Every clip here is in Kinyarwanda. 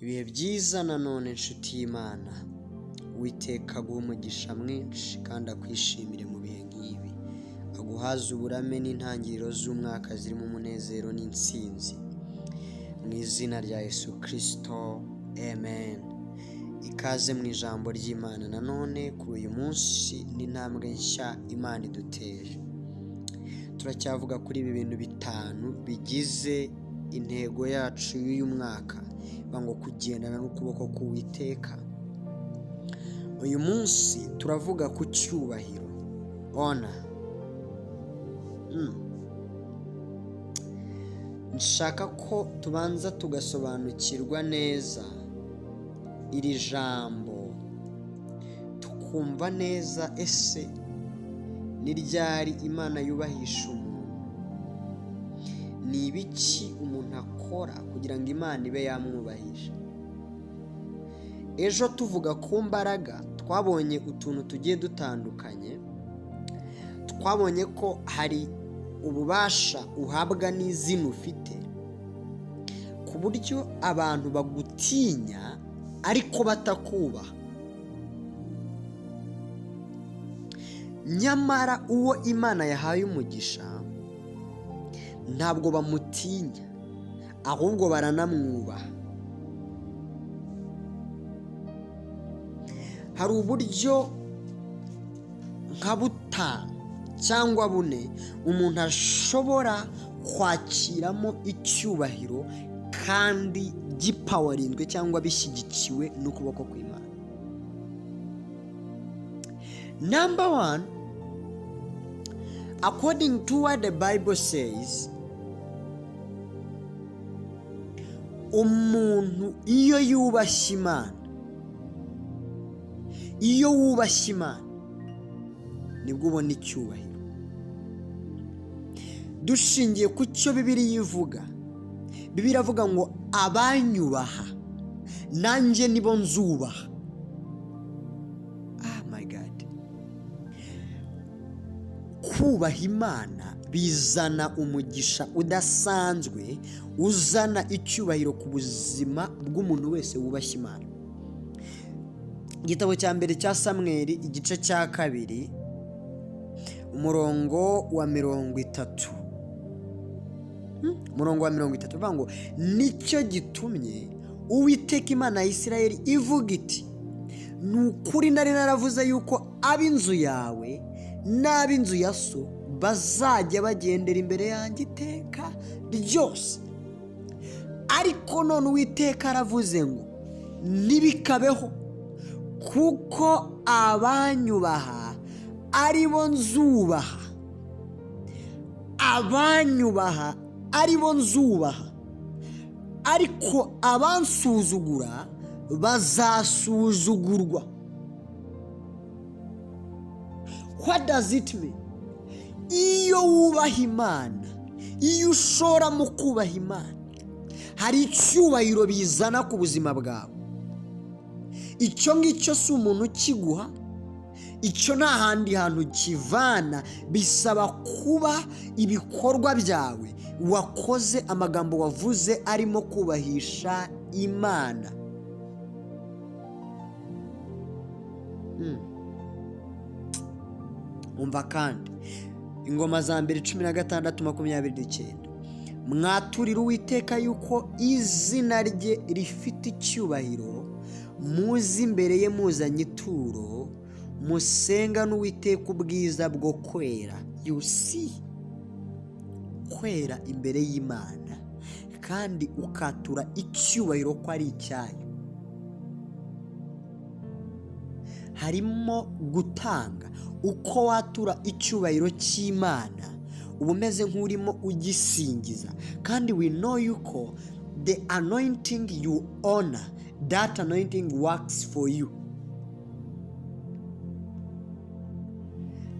Ibihe byiza nanone nshuti y'Imana, Uwiteka aguha umugisha mwinshi kandi akwishimire mu bihe nk'ibi, aguhaze uburame n'intangiriro z'umwaka zirimo umunezero n'intsinzi, mu izina rya Yesu Kristo, amen. Ikaze mu ijambo ry'Imana nanone kuri uyu munsi n'intambwe nshya Imana iduteje. Turacyavuga kuri ibi bintu bitanu bigize intego yacu y'uyu mwaka, ngo kugendana n'ukuboko k'Uwiteka. Uyu munsi turavuga ku cyubahiro, honor. Nshaka ko tubanza tugasobanukirwa neza iri jambo, tukumva neza ese ni ryari Imana yubahisha umuntu? Ni ibiki umuntu akora kugira ngo Imana ibe yamwubahisha? Ejo tuvuga ku mbaraga, twabonye utuntu tugiye dutandukanye. Twabonye ko hari ububasha uhabwa n'izina ufite, ku buryo abantu bagutinya ariko batakubaha. Nyamara uwo Imana yahaye umugisha ntabwo bamutinya, ahubwo baranamwubaha. Hari uburyo nka butanu cyangwa bune umuntu ashobora kwakiramo icyubahiro kandi gipawarinzwe cyangwa bishyigikiwe n'ukuboko kw'Imana. Number one, according to what the Bible says, umuntu iyo yubashye Imana, nibwo ubona icyubahiro. Dushingiye ku cyo Bibiliya ivuga, Bibiliya iravuga ngo abanyubaha nanjye nibo nzubaha. My God. Kubaha Imana bizana umugisha udasanzwe, uzana icyubahiro ku buzima bw'umuntu wese wubashye Imana. Igitabo cya mbere cya Samweli, igice cya 2, umurongo wa 30. Umurongo wa 30 uvuga ngo nicyo gitumye Uwiteka Imana ya Isirayeli ivuga iti, ni ukuri nari naravuze yuko ab'inzu yawe n'ab'inzu ya so bazajya bagendera imbere yanjye iteka ryose. Ariko none Uwiteka aravuze ngo ntibikabeho, kuko abanyubaha ari bo nzubaha. Abanyubaha ari bo nzubaha, ariko abansuzugura bazasuzugurwa. What does it mean? Iyo wubaha Imana, iyo ushora mu kubaha Imana, hari icyubahiro bizana ku buzima bwawe. Icyo ngicyo si umuntu ukiguha, icyo nta handi hantu kivana. Bisaba kuba ibikorwa byawe wakoze, amagambo wavuze arimo kubahisha Imana. Umva kandi Ingoma za mbere 16:29, mwaturira Uwiteka yuko izina rye rifite icyubahiro, muzi imbere ye muzanye ituro, musenga n'Uwiteka ubwiza bwo kwera. You see, kwera imbere y'Imana kandi ukatura icyubahiro ko ari icyayo. Harimo gutanga. Uko watura icyubahiro cy'Imana uba umeze nk'urimo ugisingiza. Kandi we know yuko the anointing you honor, that anointing works for you.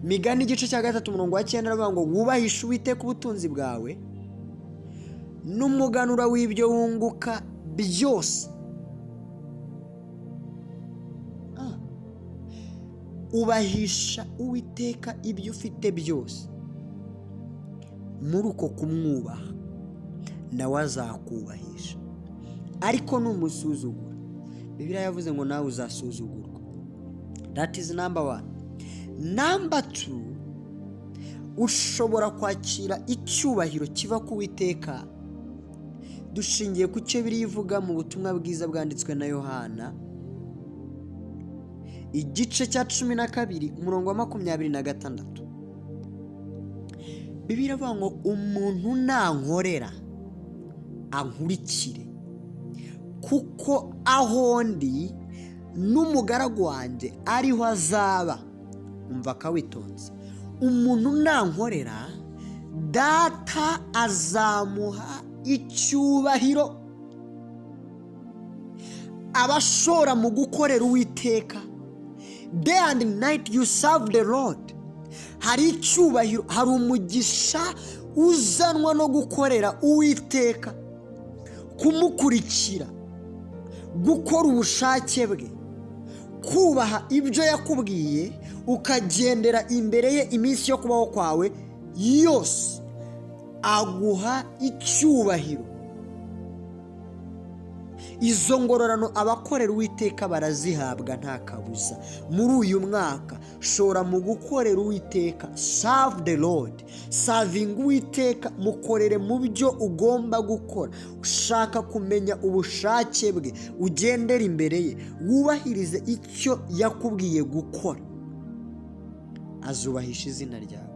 Migani igice cya 3 umurongo wa 9 aravuga ngo wubahishe Uwiteka ubutunzi bwawe n'umuganura w'ibyo wunguka byose. Ubahisha Uwiteka ibyo ufite byose, muri uko kumwubaha nawe azakubahisha. ariko numusuzugura Bibiliya yavuze ngo nawe uzasuzugurwa. That is number 1. Number 2, ushobora kwakira icyubahiro kiva ku Uwiteka dushingiye ku cyo Bibiliya ivuga mu butumwa bwiza bwanditswe na Yohana igice cya 12 umurongo wa 26. Bibiliya ivuga ngo umuntu nankorera ankurikire kuko aho ndi n'umugaragu wanjye ariho azaba. Umva kawitonze, umuntu nankorera data azamuha icyubahiro. Abashora mu gukorera Uwiteka, day and night you serve the Lord, hari icyubahiro, hari umugisha uzanwa no gukorera Uwiteka, kumukurikira, gukora ubushake bwe, kubaha ibyo yakubwiye, ukagendera imbere ye iminsi yo kubaho kwawe yose. Aguha icyubahiro. Izo ngororano abakorera Uwiteka barazihabwa nta kabuza. Muri uyu mwaka shora mu gukorera Uwiteka, serve the Lord. Serving Uwiteka, mukorere mu byo ugomba gukora. Ushaka kumenya ubushake bwe, ugendera imbere ye, wubahirize icyo yakubwiye gukora, azubahisha izina ryawe.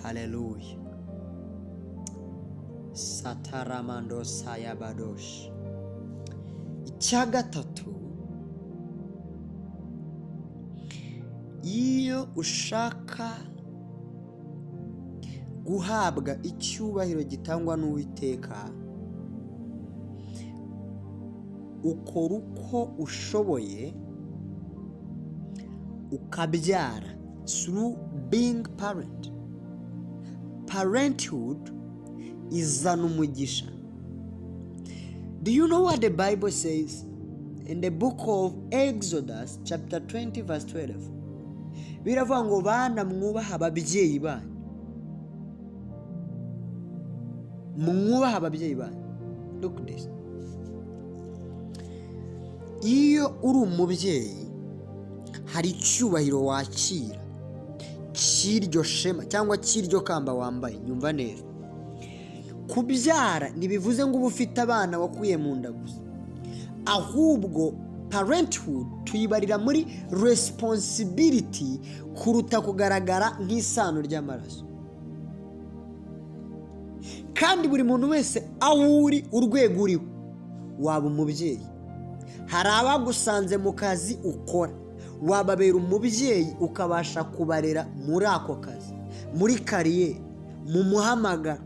Hallelujah. Sataramando sayabadosh. Icya gatatu, iyo ushaka guhabwa icyubahiro gitangwa n'Uwiteka, ukora uko ushoboye ukabyara through being parent. Parenthood izana umugisha. Do you know what the Bible says in the book of Exodus chapter 20 verse 12? Biravuga ngo bana mwubaha ababyeyi banyu. Mwubaha ababyeyi banyu. Look this. Iyo uri umubyeyi hari icyubahiro wakira cy'iryo shema cyangwa cy'iryo kamba wambaye. Nyumva neza, kubyara ntibivuze ngo uba ufite abana wakuye mu nda gusa, ahubwo parenthood tuyibarira muri responsibility kuruta kugaragara nk'isano ry'amaraso. Kandi buri muntu wese aho uri, urwego uriho, waba umubyeyi. Hari abagusanze mu kazi ukora, wababera umubyeyi ukabasha kubarera muri ako kazi, muri kariyeri, mu muhamagaro,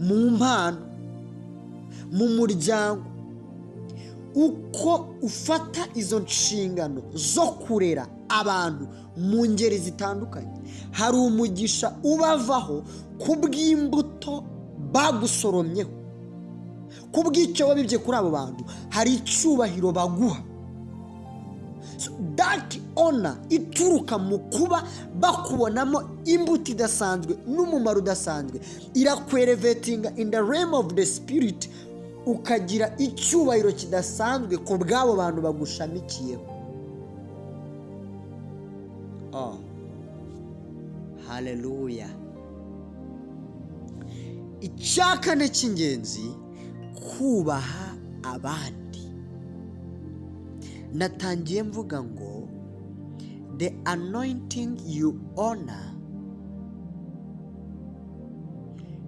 mu mpano, mu muryango. Uko ufata izo nshingano zo kurera abantu mu ngeri zitandukanye, hari umugisha ubavaho kubw'imbuto bagusoromyeho, kubw'icyo wabibye kuri abo bantu, hari icyubahiro baguha. So that honor ituruka mu kuba bakubonamo imbuto idasanzwe n'umumaro udasanzwe, irakwerevetinga in the realm of the spirit, ukagira icyubahiro kidasanzwe ku bw'abo bantu bagushamikiyeho. Oh, haleluya. Icya kane cy'ingenzi, kubaha abandi. Natangiye mvuga ngo the anointing you honor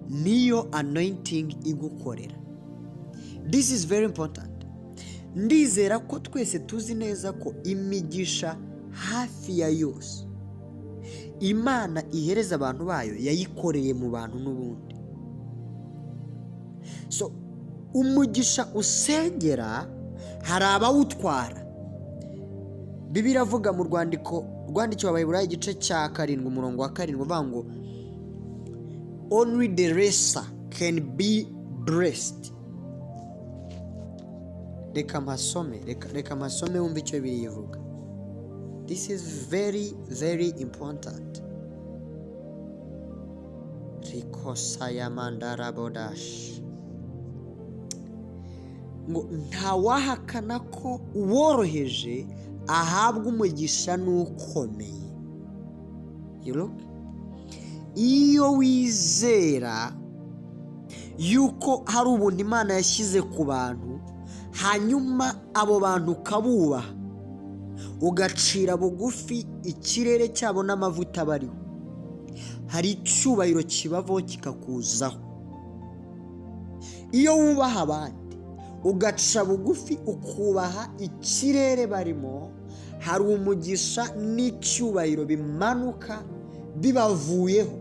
niyo anointing igukorera. This is very important. Ndizera ko twese tuzi neza ko imigisha hafi ya yose Imana ihereza abantu bayo yayikoreye mu bantu n'ubundi. So umugisha usengera hari abawutwara. Bibiliya avuga mu rwandiko rwandikiwe Abaheburayo igice cya 7 umurongo wa 7 uvuga ngo only the racer can be blessed. Reka masome wumve icyo Bibiliya ivuga. This is very very important. rikosa ya mandara bodash. Ngo ntawahakana ko uworoheje ahabwa umugisha n'ukomeye. Iyo wizera yuko hari ubuntu Imana yashyize ku bantu, hanyuma abo bantu ukabubaha, ugacira bugufi ikirere cyabo n'amavuta bariho, hari icyubahiro kibavaho kikakuzaho. Iyo wubaha abandi ugaca bugufi ukubaha ikirere barimo, hari umugisha n'icyubahiro bimanuka bibavuyeho.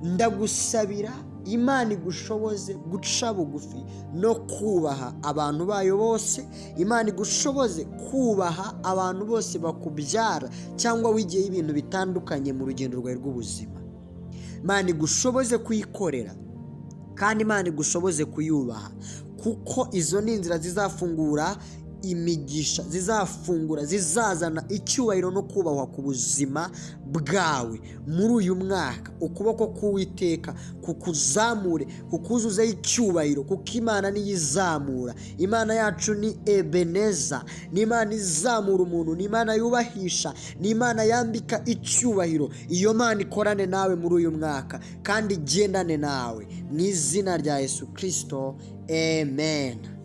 Ndagusabira Imana igushoboze guca bugufi no kubaha abantu bayo bose. Imana igushoboze kubaha abantu bose bakubyara cyangwa wigiye ibintu bitandukanye mu rugendo rwawe rw'ubuzima. Imana igushoboze kuyikorera kandi Imana igushoboze kuyubaha, kuko izo ni inzira zizafungura imigisha, zizazana icyubahiro no kubahwa ku buzima bwawe muri uyu mwaka. Ukuboko k'Uwiteka kukuzamure, kukuzuzeho icyubahiro, kuko Imana niyo izamura. Imana yacu ni Ebeneza, ni Imana izamura umuntu, ni Imana yubahisha, ni Imana yambika icyubahiro. Iyo Mana ikorane nawe muri uyu mwaka kandi igendane nawe mu izina rya Yesu Kristo, amen.